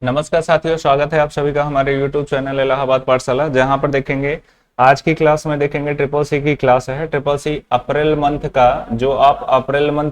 नमस्कार साथियों, स्वागत है आप सभी का हमारे YouTube चैनल इलाहाबाद पाठशाला। जहां पर देखेंगे आज की क्लास में देखेंगे ट्रिपल सी की क्लास है। ट्रिपल सी अप्रैल मंथ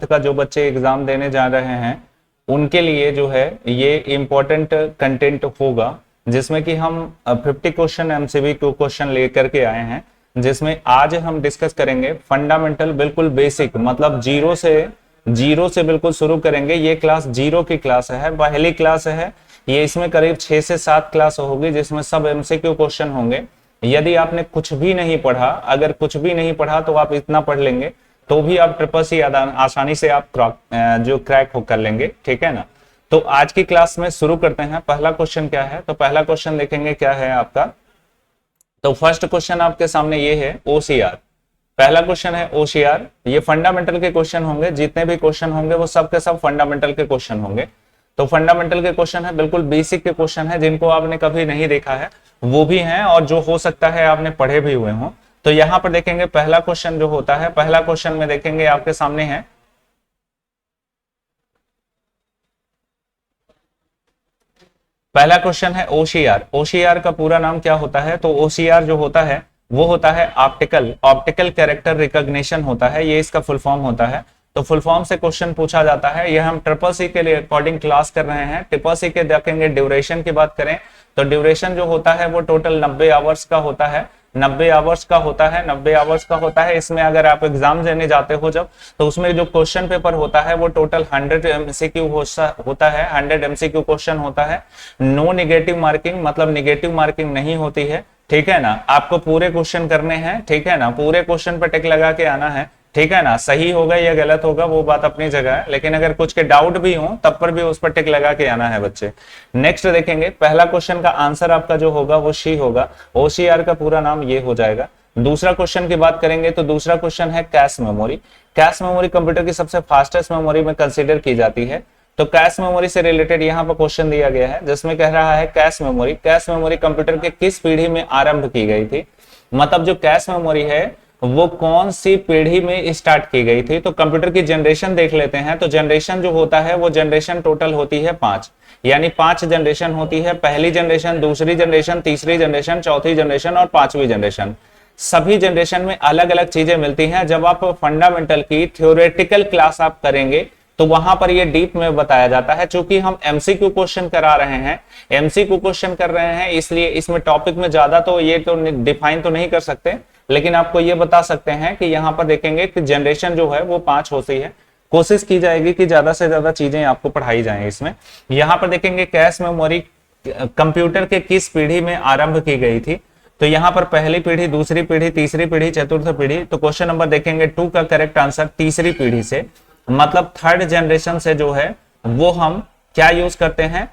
का जो बच्चे एग्जाम देने जा रहे हैं उनके लिए जो है ये इम्पोर्टेंट कंटेंट होगा, जिसमें कि हम 50 क्वेश्चन MCQ क्वेश्चन लेकर के आए हैं, जिसमें आज हम डिस्कस करेंगे फंडामेंटल, बिल्कुल बेसिक, मतलब जीरो से बिल्कुल शुरू करेंगे। ये क्लास जीरो की क्लास है, पहली क्लास है ये। इसमें करीब 6 से 7 क्लास होगी, जिसमें सब MCQ क्वेश्चन होंगे। यदि आपने कुछ भी नहीं पढ़ा, अगर कुछ भी नहीं पढ़ा तो आप इतना पढ़ लेंगे तो भी आप ट्रिपल सी आसानी से आप क्रैक कर लेंगे, ठीक है ना। तो आज की क्लास में शुरू करते हैं। पहला क्वेश्चन क्या है, तो पहला क्वेश्चन देखेंगे क्या है आपका। तो फर्स्ट क्वेश्चन आपके सामने ये है OCR। पहला क्वेश्चन है OCR। ये फंडामेंटल के क्वेश्चन होंगे, जितने भी क्वेश्चन होंगे वो सब के सब फंडामेंटल के क्वेश्चन होंगे। तो फंडामेंटल के क्वेश्चन है, बिल्कुल बेसिक के क्वेश्चन है, जिनको आपने कभी नहीं देखा है वो भी हैं, और जो हो सकता है आपने पढ़े भी हुए हों। तो यहां पर देखेंगे पहला क्वेश्चन जो होता है, पहला क्वेश्चन में देखेंगे आपके सामने है पहला क्वेश्चन है OCR। OCR का पूरा नाम क्या होता है, तो OCR जो होता है वो होता है ऑप्टिकल कैरेक्टर रिकॉग्निशन होता है, ये इसका फुल फॉर्म होता है। तो फुल फॉर्म से क्वेश्चन पूछा जाता है। ये हम ट्रिपल सी के लिए अकॉर्डिंग क्लास कर रहे हैं। ट्रिपल सी के देखेंगे ड्यूरेशन की बात करें तो ड्यूरेशन जो होता है वो टोटल 90 आवर्स का होता है। 90 आवर्स का होता है, 90 आवर्स का होता है। इसमें अगर आप एग्जाम देने जाते हो जब, तो उसमें जो क्वेश्चन पेपर होता है वो टोटल 100 MCQ होता है, 100 MCQ क्वेश्चन होता है। नो निगेटिव मार्किंग, मतलब निगेटिव मार्किंग नहीं होती है, ठीक है ना। आपको पूरे क्वेश्चन करने हैं, ठीक है ना, पूरे क्वेश्चन पर टिक लगा के आना है, ठीक है ना। सही होगा या गलत होगा वो बात अपनी जगह है, लेकिन अगर कुछ के डाउट भी हो तब पर भी उस पर टिक लगा के आना है बच्चे। नेक्स्ट देखेंगे, पहला क्वेश्चन का आंसर आपका जो होगा वो सी होगा। OCR का पूरा नाम ये हो जाएगा। दूसरा क्वेश्चन की बात करेंगे तो दूसरा क्वेश्चन है cache memory. Cache memory computer की सबसे फास्टेस्ट मेमोरी में कंसिडर की जाती है। तो कैश मेमोरी से रिलेटेड यहाँ पर क्वेश्चन दिया गया है, जिसमें कह रहा है कैश मेमोरी कंप्यूटर के किस पीढ़ी में आरंभ की गई थी। मतलब जो कैश मेमोरी है वो कौन सी पीढ़ी में स्टार्ट की गई थी। तो कंप्यूटर की जनरेशन देख लेते हैं। तो जनरेशन जो होता है वो जनरेशन टोटल होती है 5, यानी 5 जनरेशन होती है। पहली जनरेशन, दूसरी जनरेशन, तीसरी जनरेशन, चौथी जनरेशन और 5वीं जनरेशन। सभी जनरेशन में अलग अलग चीजें मिलती हैं। जब आप फंडामेंटल की थ्योरेटिकल क्लास आप करेंगे तो वहां पर ये डीप में बताया जाता है। चूंकि हम MCQ क्वेश्चन करा रहे हैं, MCQ क्वेश्चन कर रहे हैं, इसलिए इसमें टॉपिक में ज्यादा तो ये तो डिफाइन तो नहीं कर सकते, लेकिन आपको ये बता सकते हैं कि यहाँ पर देखेंगे कि जनरेशन जो है वो 5 होती है। कोशिश की जाएगी कि ज्यादा से ज्यादा चीजें आपको पढ़ाई जाए इसमें। यहाँ पर देखेंगे कैश मेमोरी कंप्यूटर के किस पीढ़ी में आरंभ की गई थी। तो यहाँ पर पहली पीढ़ी, दूसरी पीढ़ी, तीसरी पीढ़ी, चतुर्थ पीढ़ी। तो क्वेश्चन नंबर देखेंगे 2 का करेक्ट आंसर तीसरी पीढ़ी से, मतलब थर्ड जनरेशन से जो है वो हम क्या यूज करते हैं,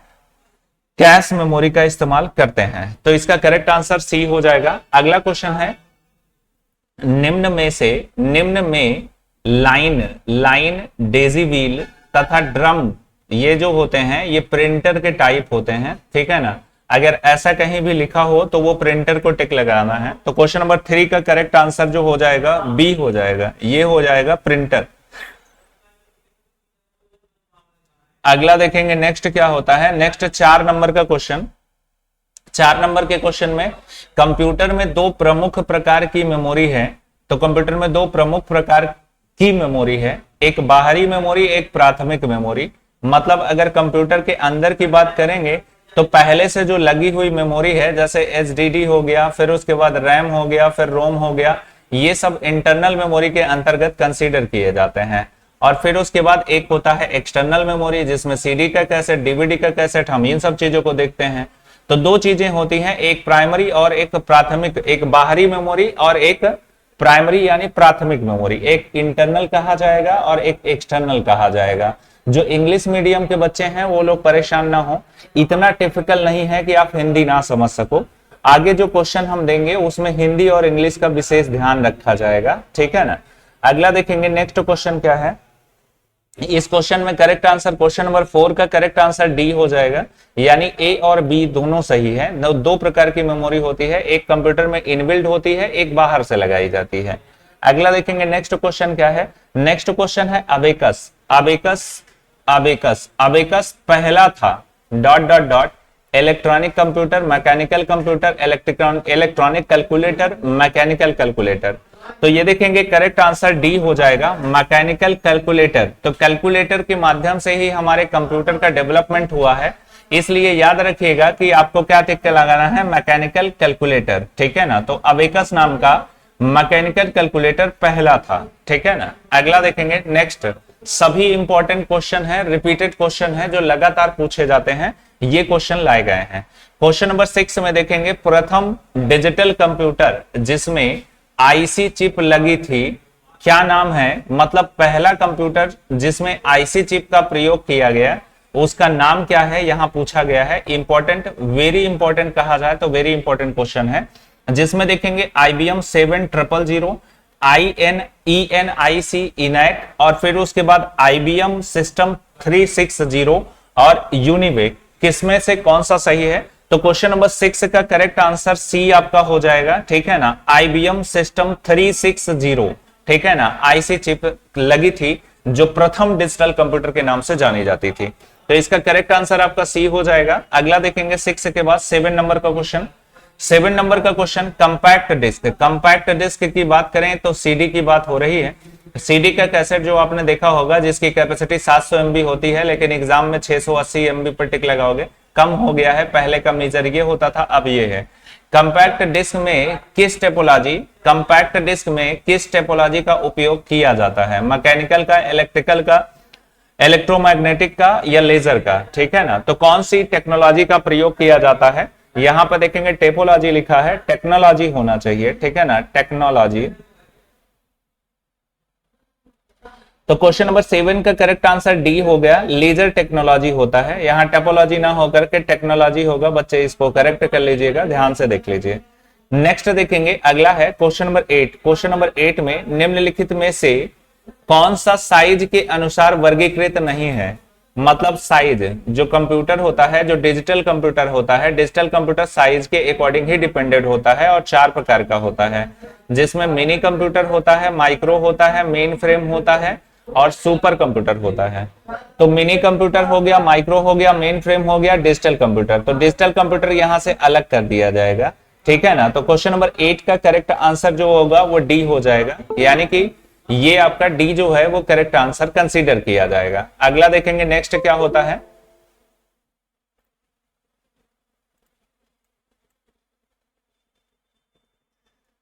कैश मेमोरी का इस्तेमाल करते हैं। तो इसका करेक्ट आंसर सी हो जाएगा। अगला क्वेश्चन है निम्न में लाइन, डेजी व्हील तथा ड्रम, ये जो होते हैं ये प्रिंटर के टाइप होते हैं, ठीक है ना। अगर ऐसा कहीं भी लिखा हो तो वो प्रिंटर को टिक लगाना है। तो क्वेश्चन नंबर 3 का करेक्ट आंसर जो हो जाएगा बी हो जाएगा, ये हो जाएगा प्रिंटर। अगला देखेंगे नेक्स्ट क्या होता है। नेक्स्ट 4 नंबर का क्वेश्चन। 4 नंबर के क्वेश्चन में कंप्यूटर में 2 प्रमुख प्रकार की मेमोरी है। तो कंप्यूटर में 2 प्रमुख प्रकार की मेमोरी है, एक बाहरी मेमोरी, एक प्राथमिक मेमोरी। मतलब अगर कंप्यूटर के अंदर की बात करेंगे तो पहले से जो लगी हुई मेमोरी है, जैसे HDD हो गया, फिर उसके बाद रैम हो गया, फिर रोम हो गया, ये सब इंटरनल मेमोरी के अंतर्गत कंसीडर किए जाते हैं। और फिर उसके बाद एक होता है एक्सटर्नल मेमोरी, जिसमें CD का कैसेट, DVD का कैसेट, हम इन सब चीजों को देखते हैं। तो 2 चीजें होती हैं, एक प्राइमरी और एक प्राथमिक, एक बाहरी मेमोरी और एक प्राइमरी यानी प्राथमिक मेमोरी। एक इंटरनल कहा जाएगा और एक एक्सटर्नल कहा जाएगा। जो इंग्लिश मीडियम के बच्चे हैं वो लोग परेशान ना हो, इतना टिपिकल नहीं है कि आप हिंदी ना समझ सको। आगे जो क्वेश्चन हम देंगे उसमें हिंदी और इंग्लिश का विशेष ध्यान रखा जाएगा, ठीक है ना। अगला देखेंगे नेक्स्ट क्वेश्चन क्या है। इस क्वेश्चन में करेक्ट आंसर, क्वेश्चन नंबर 4 का करेक्ट आंसर डी हो जाएगा, यानी ए और बी दोनों सही है। 2 प्रकार की मेमोरी होती है, एक कंप्यूटर में इनबिल्ट होती है, एक बाहर से लगाई जाती है। अगला देखेंगे नेक्स्ट क्वेश्चन क्या है। नेक्स्ट क्वेश्चन है अबेकस। अबेकस पहला था ... electronic computer, mechanical computer, electronic calculator, mechanical calculator. तो ये देखेंगे करेक्ट आंसर डी हो जाएगा, मैकेनिकल कैलकुलेटर। तो कैलकुलेटर के माध्यम से ही हमारे कंप्यूटर का डेवलपमेंट हुआ है, इसलिए याद रखिएगा कि आपको क्या टिक के लगाना है, मैकेनिकल कैलकुलेटर, ठीक है ना। तो अबेकस नाम का मैकेनिकल कैलकुलेटर पहला था, ठीक है ना। अगला देखेंगे नेक्स्ट, सभी इंपॉर्टेंट क्वेश्चन है, रिपीटेड क्वेश्चन है जो लगातार पूछे जाते हैं, ये क्वेश्चन लाए गए हैं। क्वेश्चन नंबर 6 में देखेंगे, प्रथम डिजिटल कंप्यूटर जिसमें आईसी चिप लगी थी, क्या नाम है? मतलब पहला कंप्यूटर जिसमें आईसी चिप का प्रयोग किया गया, उसका नाम क्या है, यहां पूछा गया है। इंपॉर्टेंट, वेरी इंपॉर्टेंट कहा जाए तो वेरी इंपॉर्टेंट क्वेश्चन है, जिसमें देखेंगे IBM 7000, INENIC इनैक, और फिर उसके बाद IBM सिस्टम 360 और यूनिवेक, किसमें से कौन सा सही है? तो क्वेश्चन नंबर 6 का करेक्ट आंसर सी आपका हो जाएगा, ठीक है ना। IBM सिस्टम 360, ठीक है ना, आईसी चिप लगी थी जो प्रथम डिजिटल कंप्यूटर के नाम से जानी जाती थी। तो इसका करेक्ट आंसर आपका सी हो जाएगा। अगला देखेंगे 6 के बाद 7 नंबर का क्वेश्चन। 7 नंबर का question, compact disc. Compact disc की बात करें तो सीडी की बात हो रही है। सीडी का कैसेट जो आपने देखा होगा जिसकी कैपेसिटी 700 MB होती है, लेकिन एग्जाम में 680 MB पर टिक लगाओगे, कम हो गया है। पहले का मेजर ये होता था, अब ये है। कंपैक्ट डिस्क में किस टेपोलॉजी, कंपैक्ट डिस्क में किस टेपोलॉजी का उपयोग किया जाता है? मैकेनिकल का, इलेक्ट्रिकल का, इलेक्ट्रोमैग्नेटिक का या लेजर का, ठीक है ना। तो कौन सी टेक्नोलॉजी का प्रयोग किया जाता है? यहां पर देखेंगे टेपोलॉजी लिखा है, टेक्नोलॉजी होना चाहिए, ठीक है ना, टेक्नोलॉजी। तो क्वेश्चन नंबर 7 का करेक्ट आंसर डी हो गया, लेजर टेक्नोलॉजी होता है। यहां टेपोलॉजी ना होकर के टेक्नोलॉजी होगा, बच्चे इसको करेक्ट कर लीजिएगा, ध्यान से देख लीजिए। नेक्स्ट देखेंगे, अगला है क्वेश्चन नंबर 8। क्वेश्चन नंबर 8 में निम्नलिखित में से कौन सा साइज के अनुसार वर्गीकृत नहीं है? मतलब साइज, जो कंप्यूटर होता है, जो डिजिटल कंप्यूटर होता है, डिजिटल कंप्यूटर साइज के अकॉर्डिंग ही डिपेंडेंट होता है और 4 प्रकार का होता है, जिसमें मिनी कंप्यूटर होता है, माइक्रो होता है, मेन फ्रेम होता है और सुपर कंप्यूटर होता है। तो मिनी कंप्यूटर हो गया, माइक्रो हो गया, मेन फ्रेम हो गया, डिजिटल कंप्यूटर। तो डिजिटल कंप्यूटर यहां से अलग कर दिया जाएगा, ठीक है ना। तो क्वेश्चन नंबर 8 का करेक्ट आंसर जो होगा वो डी हो जाएगा, यानी कि ये आपका डी जो है वो करेक्ट आंसर कंसीडर किया जाएगा। अगला देखेंगे नेक्स्ट क्या होता है।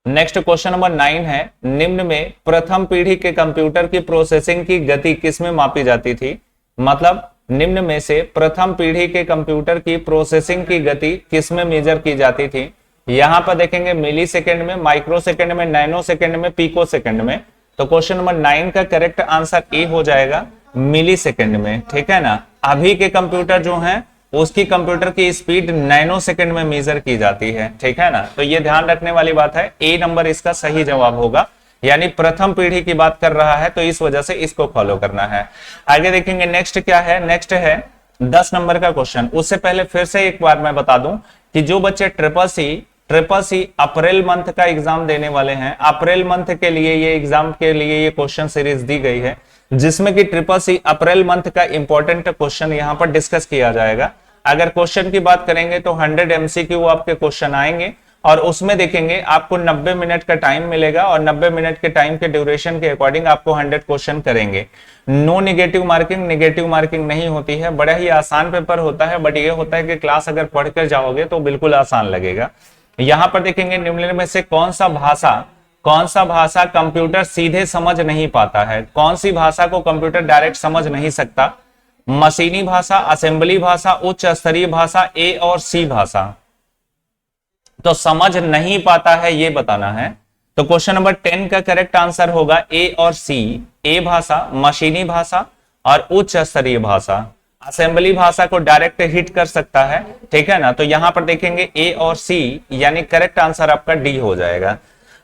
नेक्स्ट क्वेश्चन नंबर 9 है, निम्न में प्रथम पीढ़ी के कंप्यूटर की प्रोसेसिंग की गति किसमें मापी जाती थी? मतलब निम्न में से प्रथम पीढ़ी के कंप्यूटर की प्रोसेसिंग की गति किसमें मेजर की जाती थी? यहां पर देखेंगे मिली सेकेंड में, माइक्रो सेकेंड में, नैनो सेकेंड में, पिको सेकेंड में। तो क्वेश्चन नंबर 9 का करेक्ट आंसर ए हो जाएगा, मिली सेकेंड में, ठीक है ना। अभी के कंप्यूटर जो हैं उसकी कंप्यूटर की स्पीड नैनो सेकेंड में मेजर की जाती है, ठीक है ना। तो ये ध्यान रखने वाली बात है, ए नंबर इसका सही जवाब होगा, यानी प्रथम पीढ़ी की बात कर रहा है तो इस वजह से इसको फॉलो करना है। आगे देखेंगे नेक्स्ट क्या है। नेक्स्ट है 10 नंबर का क्वेश्चन। उससे पहले फिर से एक बार मैं बता दूं कि जो बच्चे ट्रिपल सी अप्रैल मंथ का एग्जाम देने वाले हैं, अप्रैल मंथ के लिए ये एग्जाम के लिए ये क्वेश्चन सीरीज दी गई है, जिसमें कि ट्रिपल सी अप्रैल मंथ का इंपॉर्टेंट क्वेश्चन यहां पर डिस्कस किया जाएगा। अगर क्वेश्चन की बात करेंगे तो 100 MCQ आपके क्वेश्चन आएंगे और उसमें देखेंगे आपको 90 मिनट का टाइम मिलेगा और 90 मिनट के टाइम के ड्यूरेशन के अकॉर्डिंग आपको 100 क्वेश्चन करेंगे। नो नेगेटिव मार्किंग नहीं होती है, बड़ा ही आसान पेपर होता है, बट ये होता है कि क्लास अगर पढ़कर जाओगे तो बिल्कुल आसान लगेगा। यहां पर देखेंगे निम्न में से कौन सा भाषा कंप्यूटर सीधे समझ नहीं पाता है? कौन सी भाषा को कंप्यूटर डायरेक्ट समझ नहीं सकता? मशीनी भाषा, असेंबली भाषा, उच्च स्तरीय भाषा, ए और सी भाषा। तो समझ नहीं पाता है ये बताना है। तो क्वेश्चन नंबर 10 का करेक्ट आंसर होगा ए और सी, ए भाषा, मशीनी भाषा और उच्च स्तरीय भाषा। असेंबली भाषा को डायरेक्ट हिट कर सकता है, ठीक है ना। तो यहां पर देखेंगे ए और सी, यानी करेक्ट आंसर आपका डी हो जाएगा।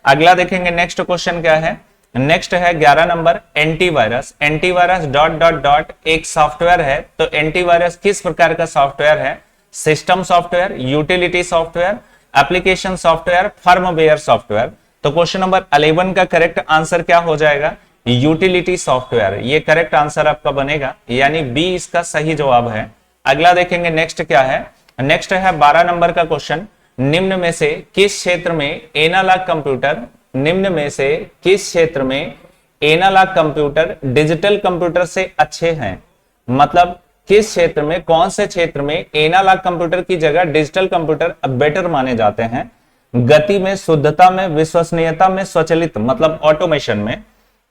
अगला देखेंगे नेक्स्ट क्वेश्चन क्या है। नेक्स्ट है 11 number, antivirus. Antivirus dot dot dot एक सॉफ्टवेयर है। तो एंटीवायरस किस प्रकार का सॉफ्टवेयर है? System software, utility software, application software, firmware software. तो क्वेश्चन नंबर 11 का करेक्ट आंसर क्या हो जाएगा? यूटिलिटी सॉफ्टवेयर, ये करेक्ट आंसर आपका बनेगा, यानी बी इसका सही जवाब है। अगला देखेंगे नेक्स्ट क्या है। नेक्स्ट है 12 नंबर का क्वेश्चन, निम्न में से किस क्षेत्र में एनालॉग कंप्यूटर, निम्न में से किस क्षेत्र में एनालॉग कंप्यूटर डिजिटल कंप्यूटर से अच्छे हैं? मतलब किस क्षेत्र में, कौन से क्षेत्र में एनालॉग कंप्यूटर की जगह डिजिटल कंप्यूटर बेटर माने जाते हैं? गति में, शुद्धता में, विश्वसनीयता में, स्वचालित मतलब ऑटोमेशन में।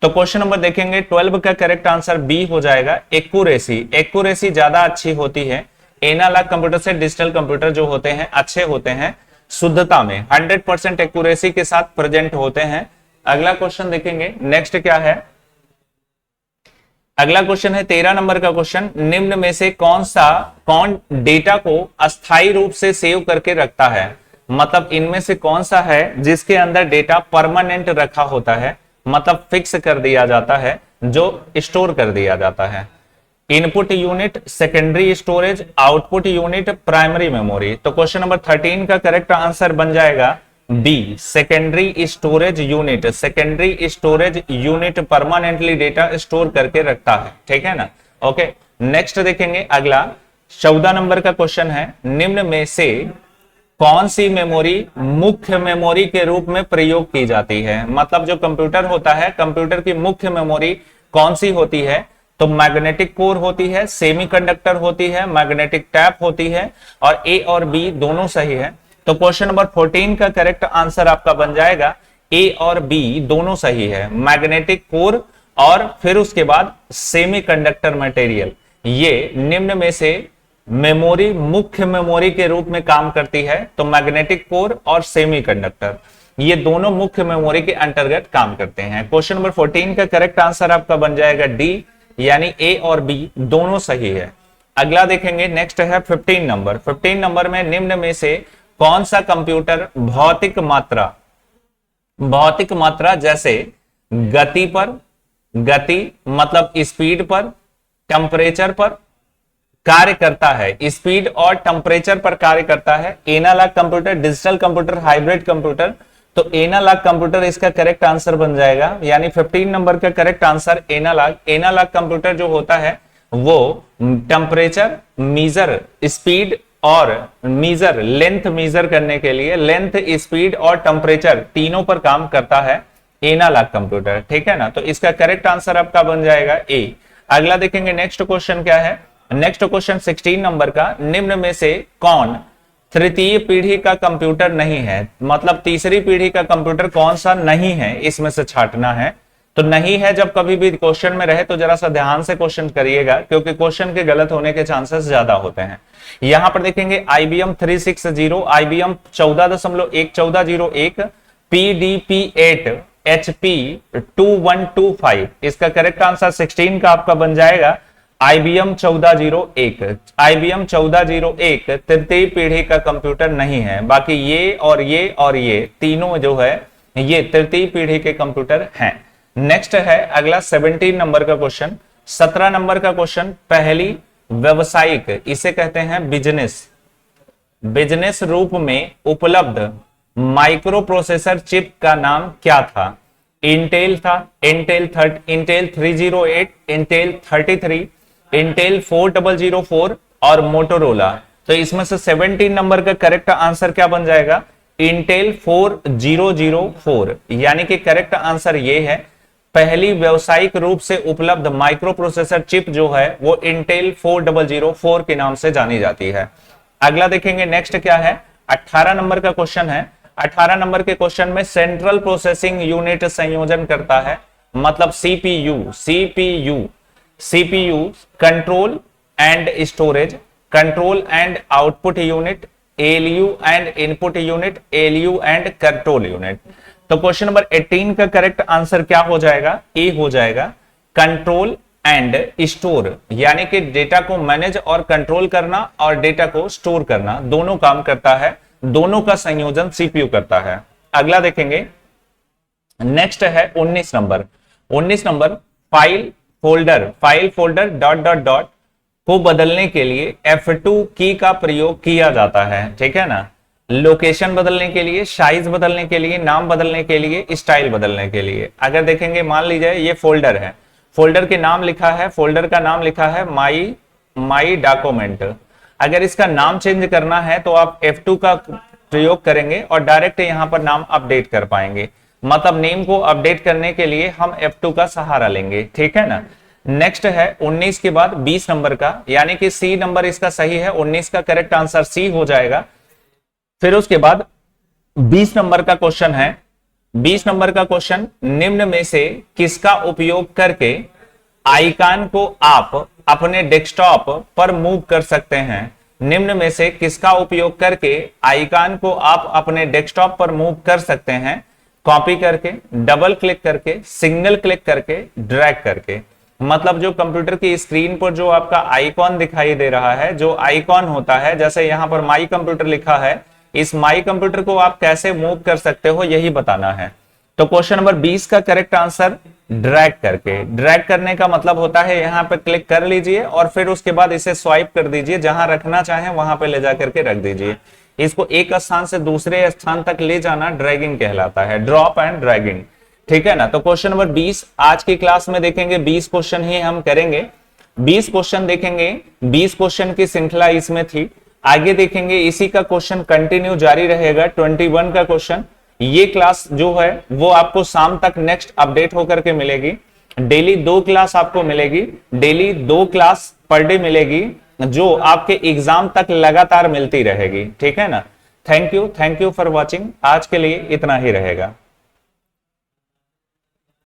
तो क्वेश्चन नंबर देखेंगे 12 का करेक्ट आंसर बी हो जाएगा, एक्यूरेसी। एक्यूरेसी ज्यादा अच्छी होती है एनालॉग कंप्यूटर से, डिजिटल कंप्यूटर जो होते हैं अच्छे होते हैं शुद्धता में, 100% एक्यूरेसी के साथ प्रेजेंट होते हैं। अगला क्वेश्चन देखेंगे, नेक्स्ट क्या है? अगला क्वेश्चन है 13 नंबर का क्वेश्चन, निम्न में से कौन डेटा को अस्थायी रूप से सेव करके रखता है? मतलब इनमें से कौन सा है जिसके अंदर डेटा परमानेंट रखा होता है, मतलब फिक्स कर दिया जाता है, जो स्टोर कर दिया जाता है? Input unit, secondary storage, output unit, primary memory. तो क्वेश्चन नंबर 13 का करेक्ट आंसर बन जाएगा B, secondary storage unit. Secondary storage unit permanently data store करके रखता है, ठीक है ना। ओके, नेक्स्ट देखेंगे अगला 14 नंबर का क्वेश्चन है, निम्न में से कौन सी मेमोरी मुख्य मेमोरी के रूप में प्रयोग की जाती है? मतलब जो कंप्यूटर होता है, कंप्यूटर की मुख्य मेमोरी कौन सी होती है? तो मैग्नेटिक कोर होती है, सेमीकंडक्टर होती है, मैग्नेटिक टैप होती है, और ए और बी दोनों सही है। तो क्वेश्चन नंबर 14 का करेक्ट आंसर आपका बन जाएगा ए और बी दोनों सही है, मैग्नेटिक कोर और फिर उसके बाद सेमीकंडक्टर मटेरियल। ये निम्न में से मेमोरी मुख्य मेमोरी के रूप में काम करती है। तो मैग्नेटिक कोर और सेमीकंडक्टर ये दोनों मुख्य मेमोरी के अंतर्गत काम करते हैं। क्वेश्चन नंबर 14 का करेक्ट आंसर आपका बन जाएगा डी, यानी ए और बी दोनों सही है। अगला देखेंगे, नेक्स्ट है 15 नंबर। 15 नंबर में निम्न में से कौन सा कंप्यूटर भौतिक मात्रा जैसे गति मतलब स्पीड पर, टेम्परेचर पर कार्य करता है, स्पीड और टेम्परेचर पर कार्य करता है? Analog computer, digital computer, hybrid computer. तो एनालॉग कंप्यूटर इसका करेक्ट आंसर बन जाएगा, यानी 15 नंबर का correct answer analog. Analog computer जो होता है वो टेम्परेचर मीजर, स्पीड और मीजर, लेंथ मीजर करने के लिए लेंथ, स्पीड और टेम्परेचर तीनों पर काम करता है एनालॉग कंप्यूटर, ठीक है ना। तो इसका करेक्ट आंसर आपका बन जाएगा ए। अगला देखेंगे, नेक्स्ट क्वेश्चन क्या है? नेक्स्ट क्वेश्चन 16 नंबर का, निम्न में से कौन तृतीय पीढ़ी का कंप्यूटर नहीं है? मतलब तीसरी पीढ़ी का कंप्यूटर कौन सा नहीं है, इसमें से छांटना है। तो नहीं है जब कभी भी क्वेश्चन में रहे तो जरा सा ध्यान से क्वेश्चन करिएगा, क्योंकि क्वेश्चन के गलत होने के चांसेस ज्यादा होते हैं। यहां पर देखेंगे IBM 360, IBM 14.1.1401, PDP-8, HP 2125। इसका करेक्ट आंसर 16 का आपका बन जाएगा IBM 1401। IBM 1401 तृतीय पीढ़ी का कंप्यूटर नहीं है, बाकी ये और ये और ये तीनों जो है ये तृतीय पीढ़ी के कंप्यूटर हैं। नेक्स्ट है अगला 17 नंबर का क्वेश्चन। 17 नंबर का क्वेश्चन, पहली व्यवसायिक, इसे कहते हैं बिजनेस रूप में उपलब्ध माइक्रो प्रोसेसर चिप का नाम क्या था? इंटेल था, इंटेल 308, इंटेल 33, इंटेल 4004 और मोटोरोला। तो इसमें से 17 नंबर का करेक्ट आंसर क्या बन जाएगा? इंटेल 4004, यानी कि करेक्ट आंसर ये है, पहली व्यावसायिक रूप से उपलब्ध माइक्रो प्रोसेसर चिप जो है वो इंटेल 4004 के नाम से जानी जाती है। अगला देखेंगे, नेक्स्ट क्या है? 18 नंबर का क्वेश्चन है। 18 नंबर के क्वेश्चन में सेंट्रल प्रोसेसिंग यूनिट संयोजन करता है, मतलब CPU control and storage, control and output unit, ALU and input unit, ALU and control unit. तो क्वेश्चन नंबर 18 का करेक्ट आंसर क्या हो जाएगा? ए हो जाएगा, कंट्रोल एंड स्टोर, यानी कि डेटा को मैनेज और कंट्रोल करना और डेटा को स्टोर करना दोनों काम करता है, दोनों का संयोजन सीपीयू करता है। अगला देखेंगे, नेक्स्ट है 19 number. 19 number, file folder dot को बदलने के लिए F2 की का प्रयोग किया जाता है, ठीक है ना। लोकेशन बदलने के लिए, साइज बदलने के लिए, नाम बदलने के लिए, स्टाइल बदलने के लिए। अगर देखेंगे, मान लीजिए ये फोल्डर है, फोल्डर के नाम लिखा है, फोल्डर का नाम लिखा है माई डॉक्यूमेंट, अगर इसका नाम चेंज करना है तो आप F2 का प्रयोग करेंगे और डायरेक्ट यहां पर नाम अपडेट कर पाएंगे। मतलब नेम को अपडेट करने के लिए हम F2 का सहारा लेंगे, ठीक है ना। नेक्स्ट है 19 के बाद 20 नंबर का, यानी कि सी नंबर इसका सही है, 19 का करेक्ट आंसर सी हो जाएगा। फिर उसके बाद 20 नंबर का क्वेश्चन है। 20 नंबर का क्वेश्चन, निम्न में से किसका उपयोग करके आइकन को आप अपने डेस्कटॉप पर मूव कर सकते हैं। निम्न में से किसका उपयोग करके आइकन को आप अपने डेस्कटॉप पर मूव कर सकते हैं। कॉपी करके, डबल क्लिक करके, सिंगल क्लिक करके, ड्रैग करके। मतलब जो कंप्यूटर की स्क्रीन पर जो आपका आइकॉन दिखाई दे रहा है, जो आइकॉन होता है, जैसे यहां पर माई कंप्यूटर लिखा है, इस माई कंप्यूटर को आप कैसे मूव कर सकते हो यही बताना है। तो क्वेश्चन नंबर 20 का करेक्ट आंसर ड्रैग करके। ड्रैग करने का मतलब होता है यहां पर क्लिक कर लीजिए और फिर उसके बाद इसे स्वाइप कर दीजिए, जहां रखना चाहे वहां पे ले जाकर के रख दीजिए। इसको एक स्थान से दूसरे स्थान तक ले जाना ड्रैगिंग कहलाता है, ड्रॉप एंड ड्रैगिंग, ठीक है ना। तो क्वेश्चन नंबर 20 आज की क्लास में देखेंगे, 20 क्वेश्चन ही हम करेंगे, 20 क्वेश्चन देखेंगे, 20 क्वेश्चन की श्रृंखला इसमें थी। आगे देखेंगे इसी का क्वेश्चन कंटिन्यू जारी रहेगा, 21 का क्वेश्चन। ये क्लास जो है वो आपको शाम तक नेक्स्ट अपडेट होकर के मिलेगी। डेली 2 क्लास आपको मिलेगी, डेली 2 क्लास पर डे मिलेगी, जो आपके एग्जाम तक लगातार मिलती रहेगी, ठीक है ना। Thank you for watching. आज के लिए इतना ही रहेगा।